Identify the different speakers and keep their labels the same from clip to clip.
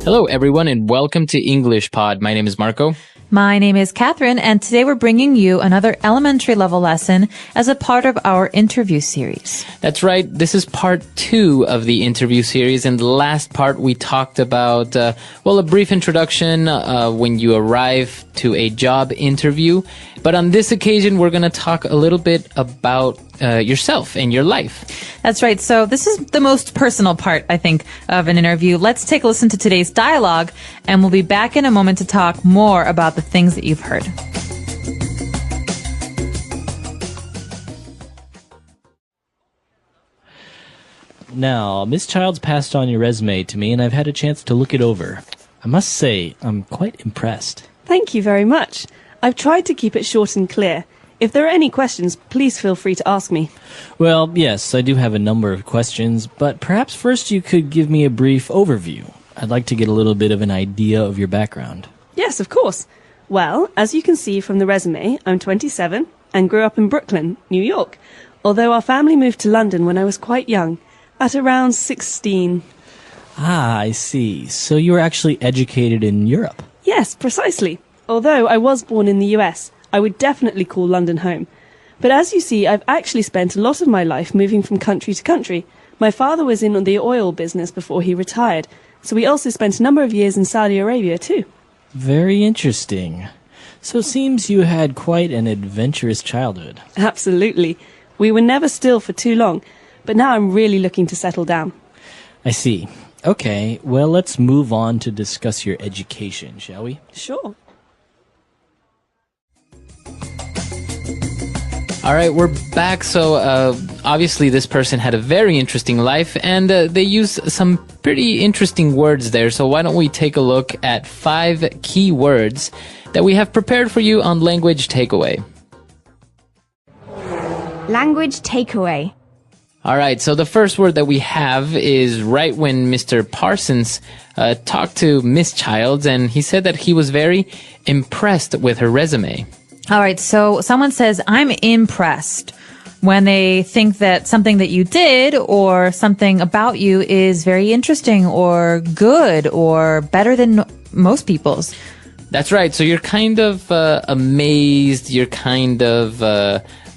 Speaker 1: Hello, everyone, and welcome to English Pod. My name is Marco.
Speaker 2: My name is Catherine, and today we're bringing you another elementary level lesson as a part of our interview series.
Speaker 1: That's right. This is part 2 of the interview series. In the last part, we talked about, a brief introduction when you arrive to a job interview. But on this occasion, we're going to talk a little bit about yourself and your life.
Speaker 2: That's right. So this is the most personal part, I think, of an interview. Let's take a listen to today's dialogue, and we'll be back in a moment to talk more about the things that you've heard.
Speaker 3: Now, Miss Childs passed on your resume to me, and I've had a chance to look it over. I must say, I'm quite impressed.
Speaker 4: Thank you very much. I've tried to keep it short and clear. If there are any questions, please feel free to ask me.
Speaker 3: Well, yes, I do have a number of questions, but perhaps first you could give me a brief overview. I'd like to get a little bit of an idea of your background.
Speaker 4: Yes, of course. Well, as you can see from the resume, I'm 27 and grew up in Brooklyn, New York, although our family moved to London when I was quite young, at around 16.
Speaker 3: Ah, I see. So you were actually educated in Europe?
Speaker 4: Yes, precisely. Although I was born in the US, I would definitely call London home. But as you see, I've actually spent a lot of my life moving from country to country. My father was in the oil business before he retired, so we also spent a number of years in Saudi Arabia too.
Speaker 3: Very interesting. So it seems you had quite an adventurous childhood.
Speaker 4: Absolutely. We were never still for too long, but now I'm really looking to settle down.
Speaker 3: I see. Okay, well, let's move on to discuss your education, shall we?
Speaker 4: Sure.
Speaker 1: All right, we're back. So obviously this person had a very interesting life, and they used some pretty interesting words there. So why don't we take a look at 5 key words that we have prepared for you on Language Takeaway.
Speaker 5: Language takeaway.
Speaker 1: All right, so the first word that we have is right when Mr. Parsons talked to Miss Childs, and he said that he was very impressed with her resume.
Speaker 2: All right, so someone says, I'm impressed when they think that something that you did or something about you is very interesting or good or better than most people's.
Speaker 1: That's right. So you're kind of amazed. You're kind of,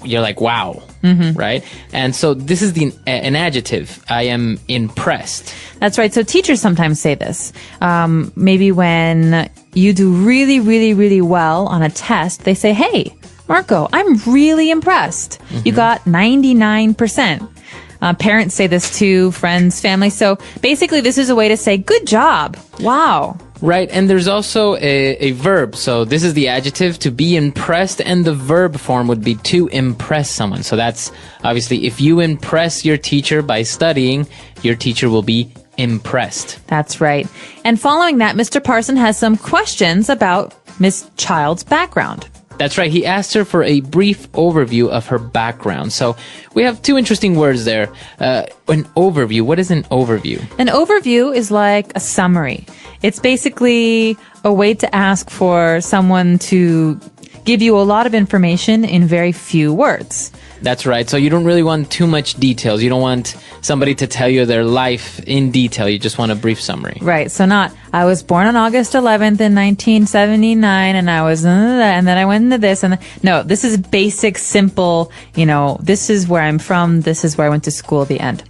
Speaker 1: you're like, wow, right? And so this is an adjective. I am impressed.
Speaker 2: That's right. So teachers sometimes say this. Maybe when you do really, really, really well on a test, they say, hey, Marco, I'm really impressed. You got 99%. Parents say this to friends, family. So basically, this is a way to say, good job. Wow.
Speaker 1: Right, and there's also a verb. So this is the adjective, to be impressed, and the verb form would be to impress someone. So that's obviously, if you impress your teacher by studying, your teacher will be impressed.
Speaker 2: That's right. And following that, Mr. Parson has some questions about Miss Child's background.
Speaker 1: That's right. He asked her for a brief overview of her background. So we have 2 interesting words there. An overview. What is an overview?
Speaker 2: An overview is like a summary. It's basically a way to ask for someone to give you a lot of information in very few words.
Speaker 1: That's right. So you don't really want too much details. You don't want somebody to tell you their life in detail. You just want a brief summary.
Speaker 2: Right. So not, I was born on August 11th in 1979 and I was, and then I went into this. And no, this is basic, simple, this is where I'm from. This is where I went to school, the end.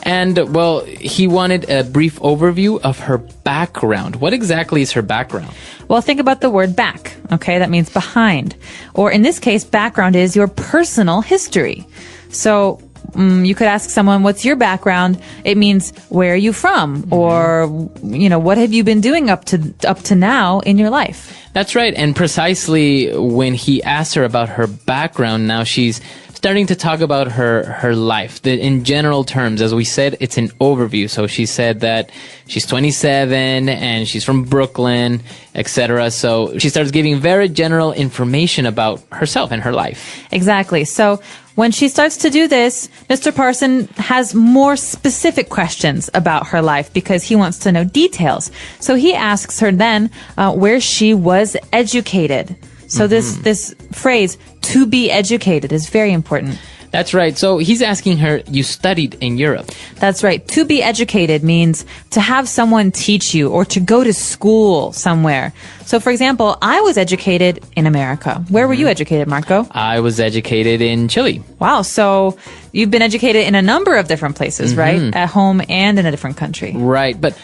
Speaker 1: And well, he wanted a brief overview of her background. What exactly is her background?
Speaker 2: Well, think about the word back. Okay. That means behind. Or in this case, background is your personal history. So you could ask someone, what's your background? It means, where are you from? Or, what have you been doing up to now in your life?
Speaker 1: That's right. And precisely when he asked her about her background, now she's starting to talk about her life. In general terms, as we said, it's an overview. So she said that she's 27 and she's from Brooklyn, etc. So she starts giving very general information about herself and her life.
Speaker 2: Exactly. So when she starts to do this, Mr. Parson has more specific questions about her life because he wants to know details. So he asks her then where she was educated. So this phrase, to be educated, is very important.
Speaker 1: That's right. So he's asking her, you studied in Europe.
Speaker 2: That's right. To be educated means to have someone teach you or to go to school somewhere. So, for example, I was educated in America. Where were you educated, Marco?
Speaker 1: I was educated in Chile.
Speaker 2: Wow. So you've been educated in a number of different places, right? At home and in a different country.
Speaker 1: Right. But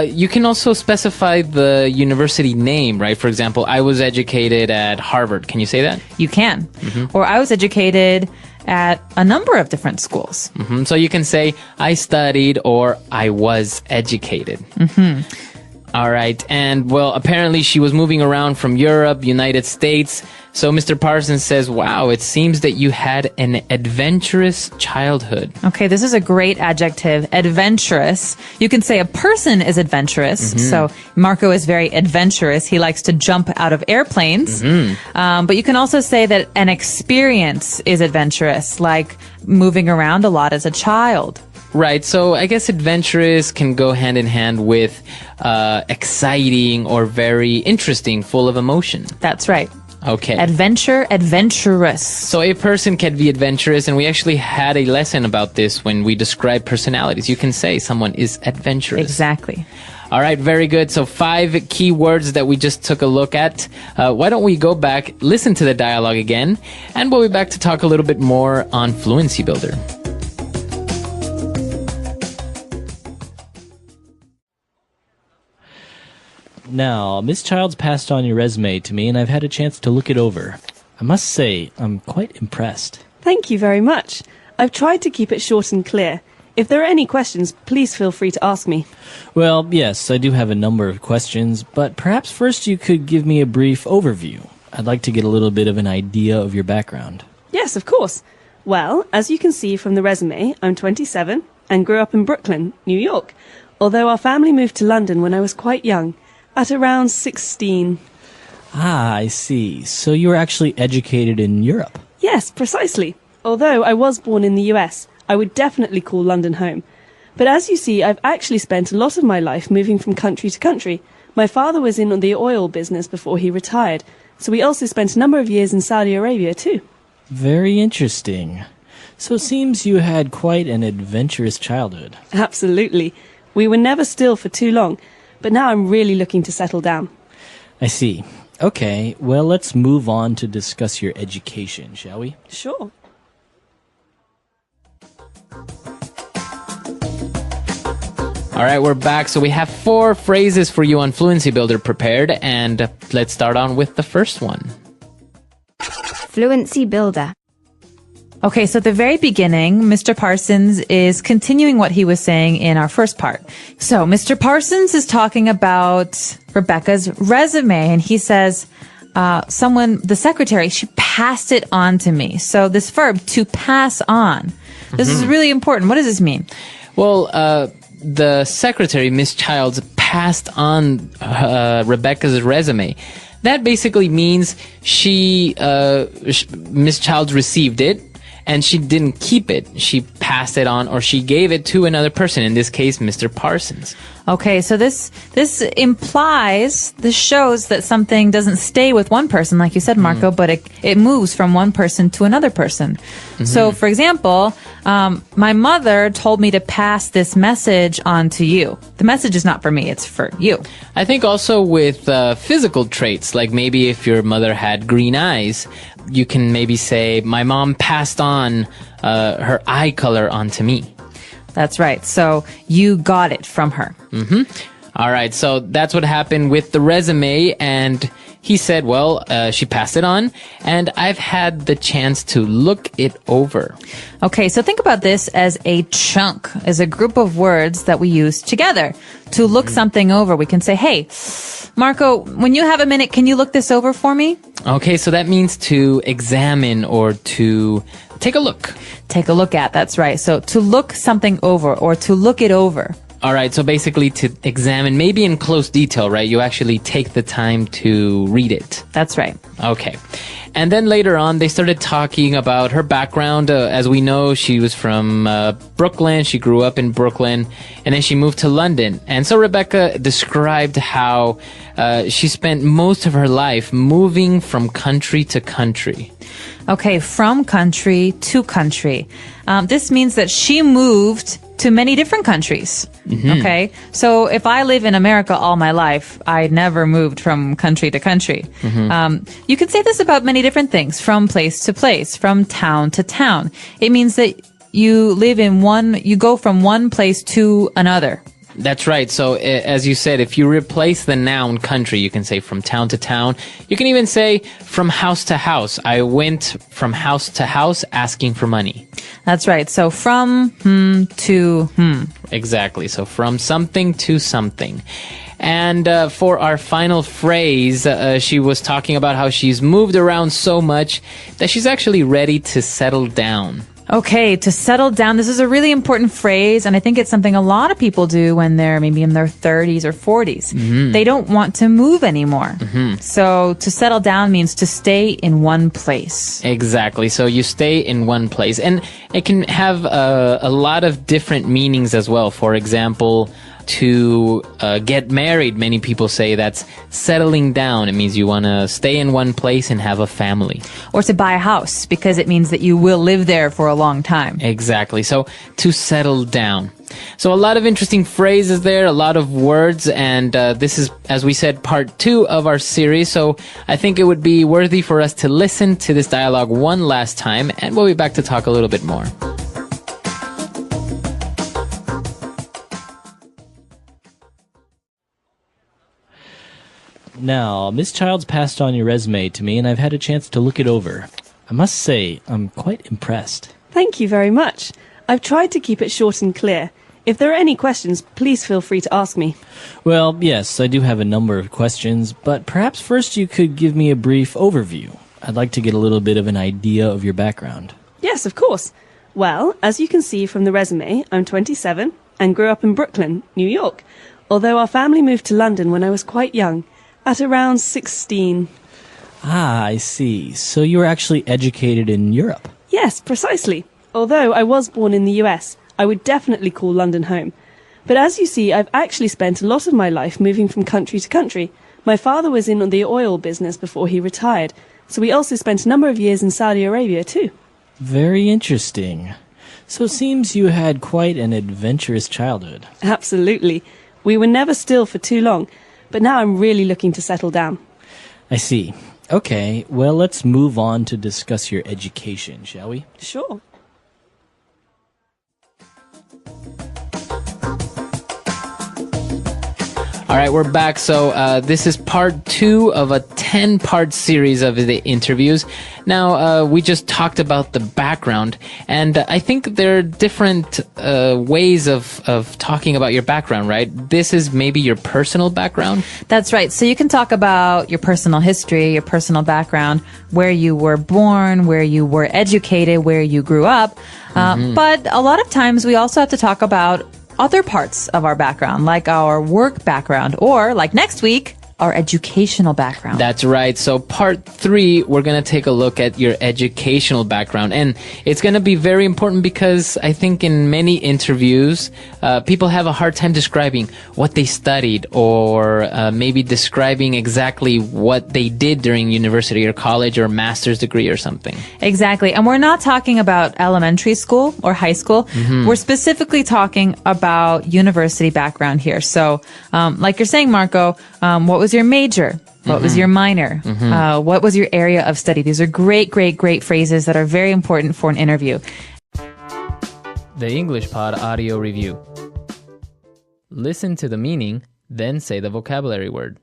Speaker 1: you can also specify the university name, right? For example, I was educated at Harvard. Can you say that?
Speaker 2: You can. Or I was educated at a number of different schools.
Speaker 1: So you can say, I studied or I was educated. All right. And well, apparently she was moving around from Europe, United States. So Mr. Parsons says, wow, it seems that you had an adventurous childhood.
Speaker 2: Okay, this is a great adjective, adventurous. You can say a person is adventurous. So Marco is very adventurous. He likes to jump out of airplanes. But you can also say that an experience is adventurous, like moving around a lot as a child.
Speaker 1: Right. So I guess adventurous can go hand in hand with exciting or very interesting, full of emotion.
Speaker 2: That's right.
Speaker 1: Okay.
Speaker 2: Adventure, adventurous.
Speaker 1: So a person can be adventurous, and we actually had a lesson about this when we describe personalities. You can say someone is adventurous.
Speaker 2: Exactly.
Speaker 1: All right, very good. So 5 key words that we just took a look at. Why don't we go back, listen to the dialogue again, and we'll be back to talk a little bit more on Fluency Builder.
Speaker 3: Now, Miss Childs passed on your resume to me, and I've had a chance to look it over. I must say, I'm quite impressed.
Speaker 4: Thank you very much. I've tried to keep it short and clear. If there are any questions, please feel free to ask me.
Speaker 3: Well, yes, I do have a number of questions, but perhaps first you could give me a brief overview. I'd like to get a little bit of an idea of your background.
Speaker 4: Yes, of course. Well, as you can see from the resume, I'm 27 and grew up in Brooklyn, New York, although our family moved to London when I was quite young, at around 16.
Speaker 3: Ah, I see. So you were actually educated in Europe?
Speaker 4: Yes, precisely. Although I was born in the US, I would definitely call London home. But as you see, I've actually spent a lot of my life moving from country to country. My father was in the oil business before he retired, so we also spent a number of years in Saudi Arabia too.
Speaker 3: Very interesting. So it seems you had quite an adventurous childhood.
Speaker 4: Absolutely. We were never still for too long, but now I'm really looking to settle down.
Speaker 3: I see. Okay, well, let's move on to discuss your education, shall we?
Speaker 4: Sure.
Speaker 1: All right, we're back. So we have 4 phrases for you on Fluency Builder prepared, and let's start on with the first one.
Speaker 5: Fluency Builder.
Speaker 2: Okay, so at the very beginning, Mr. Parsons is continuing what he was saying in our first part. So Mr. Parsons is talking about Rebecca's resume, and he says, the secretary, she passed it on to me. So this verb, to pass on, this is really important. What does this mean?
Speaker 1: Well, the secretary, Miss Childs, passed on Rebecca's resume. That basically means Miss Childs received it, and she didn't keep it. She passed it on, or she gave it to another person, in this case, Mr. Parsons.
Speaker 2: Okay, so this shows that something doesn't stay with one person, like you said, Marco, but it moves from one person to another person. So, for example, my mother told me to pass this message on to you. The message is not for me, it's for you.
Speaker 1: I think also with physical traits, like maybe if your mother had green eyes, you can maybe say, my mom passed on her eye color onto me.
Speaker 2: That's right. So you got it from her.
Speaker 1: All right. So that's what happened with the resume. And he said, well, she passed it on, and I've had the chance to look it over.
Speaker 2: Okay. So think about this as a chunk, as a group of words that we use together. To look something over, we can say, hey, Marco, when you have a minute, can you look this over for me?
Speaker 1: Okay. So that means to examine or to take a look.
Speaker 2: Take a look at, that's right. So to look something over or to look it over.
Speaker 1: All right, so basically to examine, maybe in close detail, right? You actually take the time to read it.
Speaker 2: That's right.
Speaker 1: Okay. And then later on, they started talking about her background. As we know, she was from Brooklyn. She grew up in Brooklyn, and then she moved to London. And so Rebecca described how she spent most of her life moving from country to country.
Speaker 2: Okay, from country to country. This means that she moved to many different countries. Okay, so if I live in America all my life, I never moved from country to country. You can say this about many different things, from place to place, from town to town. It means that you go from one place to another.
Speaker 1: That's right. So as you said, if you replace the noun country, you can say from town to town. You can even say from house to house. I went from house to house asking for money.
Speaker 2: That's right. So from to
Speaker 1: Exactly. So from something to something. And for our final phrase, she was talking about how she's moved around so much that she's actually ready to settle down.
Speaker 2: Okay, to settle down. This is a really important phrase, and I think it's something a lot of people do when they're maybe in their 30s or 40s. They don't want to move anymore. So to settle down means to stay in one place.
Speaker 1: Exactly. So you stay in one place. And it can have a lot of different meanings as well. For example, to get married, many people say that's settling down. It means you want to stay in one place and have a family.
Speaker 2: Or to buy a house, because it means that you will live there for a long time.
Speaker 1: Exactly. So to settle down. So a lot of interesting phrases there, a lot of words, and this is, as we said, part 2 of our series. So I think it would be worthy for us to listen to this dialogue one last time, and we'll be back to talk a little bit more.
Speaker 3: Now, Miss Childs passed on your resume to me, and I've had a chance to look it over. I must say, I'm quite impressed.
Speaker 4: Thank you very much. I've tried to keep it short and clear. If there are any questions, please feel free to ask me.
Speaker 3: Well, yes, I do have a number of questions, but perhaps first you could give me a brief overview. I'd like to get a little bit of an idea of your background.
Speaker 4: Yes, of course. Well, as you can see from the resume, I'm 27 and grew up in Brooklyn, New York, although our family moved to London when I was quite young, at around 16.
Speaker 3: Ah, I see. So you were actually educated in Europe?
Speaker 4: Yes, precisely. Although I was born in the US, I would definitely call London home. But as you see, I've actually spent a lot of my life moving from country to country. My father was in the oil business before he retired, so we also spent a number of years in Saudi Arabia too.
Speaker 3: Very interesting. So it seems you had quite an adventurous childhood.
Speaker 4: Absolutely. We were never still for too long, but now I'm really looking to settle down.
Speaker 3: I see. Okay, well, let's move on to discuss your education, shall we?
Speaker 4: Sure.
Speaker 1: All right, we're back. So this is part 2 of a 10-part series of the interviews. Now, we just talked about the background, and I think there are different ways of talking about your background, right? This is maybe your personal background.
Speaker 2: That's right. So you can talk about your personal history, your personal background, where you were born, where you were educated, where you grew up. But a lot of times we also have to talk about other parts of our background, like our work background, or like next week, our educational background.
Speaker 1: That's right. So part 3, we're going to take a look at your educational background. And it's going to be very important because I think in many interviews, people have a hard time describing what they studied or maybe describing exactly what they did during university or college or master's degree or something.
Speaker 2: Exactly. And we're not talking about elementary school or high school. We're specifically talking about university background here. So, like you're saying, Marco, what was your major? What was your minor? What was your area of study? These are great, great, great phrases that are very important for an interview.
Speaker 1: The English Pod Audio Review. Listen to the meaning, then say the vocabulary word.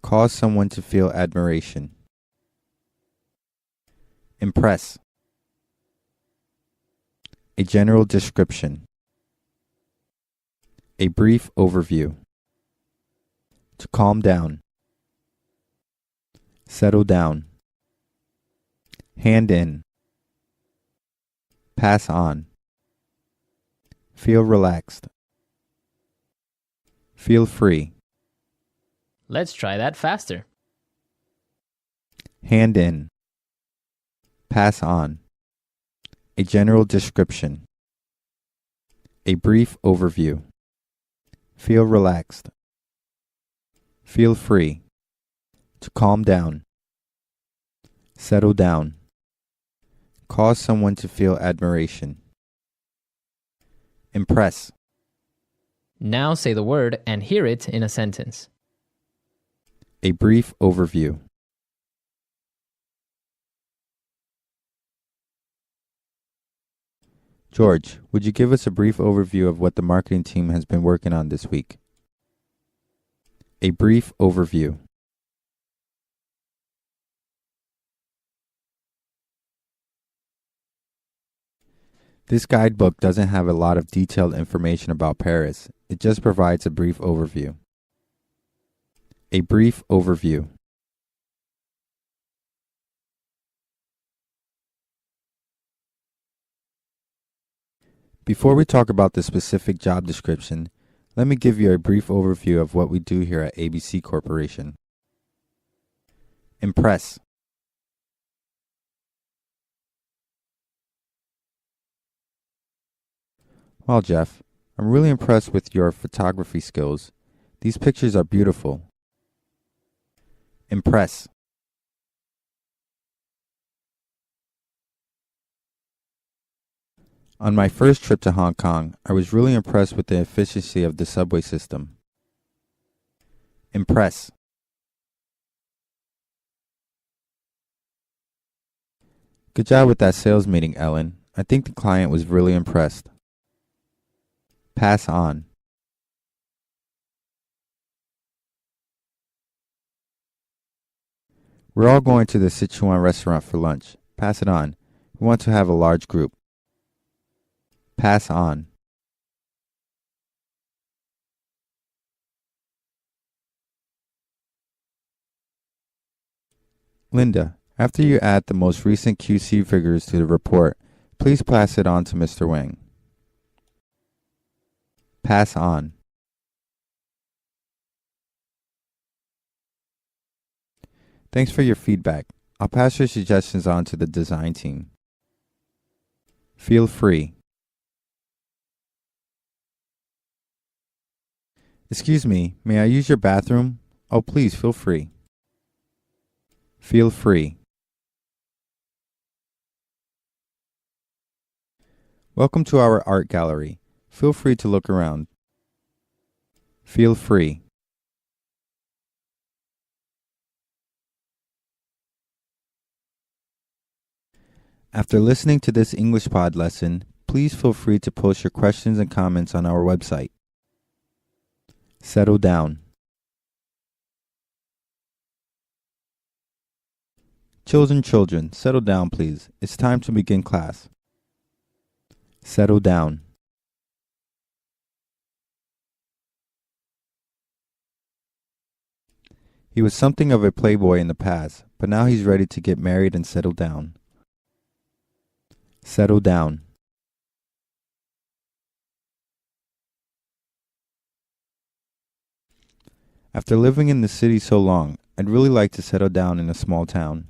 Speaker 6: Cause someone to feel admiration. Impress. A general description. A brief overview. To calm down. Settle down. Hand in. Pass on. Feel relaxed. Feel free.
Speaker 1: Let's try that faster.
Speaker 6: Hand in. Pass on. A general description. A brief overview. Feel relaxed. Feel free. To calm down. Settle down. Cause someone to feel admiration. Impress.
Speaker 1: Now say the word and hear it in a sentence.
Speaker 6: A brief overview. George, would you give us a brief overview of what the marketing team has been working on this week? A brief overview. This guidebook doesn't have a lot of detailed information about Paris. It just provides a brief overview. A brief overview. Before we talk about the specific job description, let me give you a brief overview of what we do here at ABC Corporation. Impress. Well, Jeff, I'm really impressed with your photography skills. These pictures are beautiful. Impress. On my first trip to Hong Kong, I was really impressed with the efficiency of the subway system. Impress. Good job with that sales meeting, Ellen. I think the client was really impressed. Pass on. We're all going to the Sichuan restaurant for lunch. Pass it on. We want to have a large group. Pass on. Linda, after you add the most recent QC figures to the report, please pass it on to Mr. Wang. Pass on. Thanks for your feedback. I'll pass your suggestions on to the design team. Feel free. Excuse me, may I use your bathroom? Oh, please, feel free. Feel free. Welcome to our art gallery. Feel free to look around. Feel free. After listening to this English pod lesson, please feel free to post your questions and comments on our website. Settle down. Children, settle down, please. It's time to begin class. Settle down. He was something of a playboy in the past, but now he's ready to get married and settle down. Settle down. After living in the city so long, I'd really like to settle down in a small town.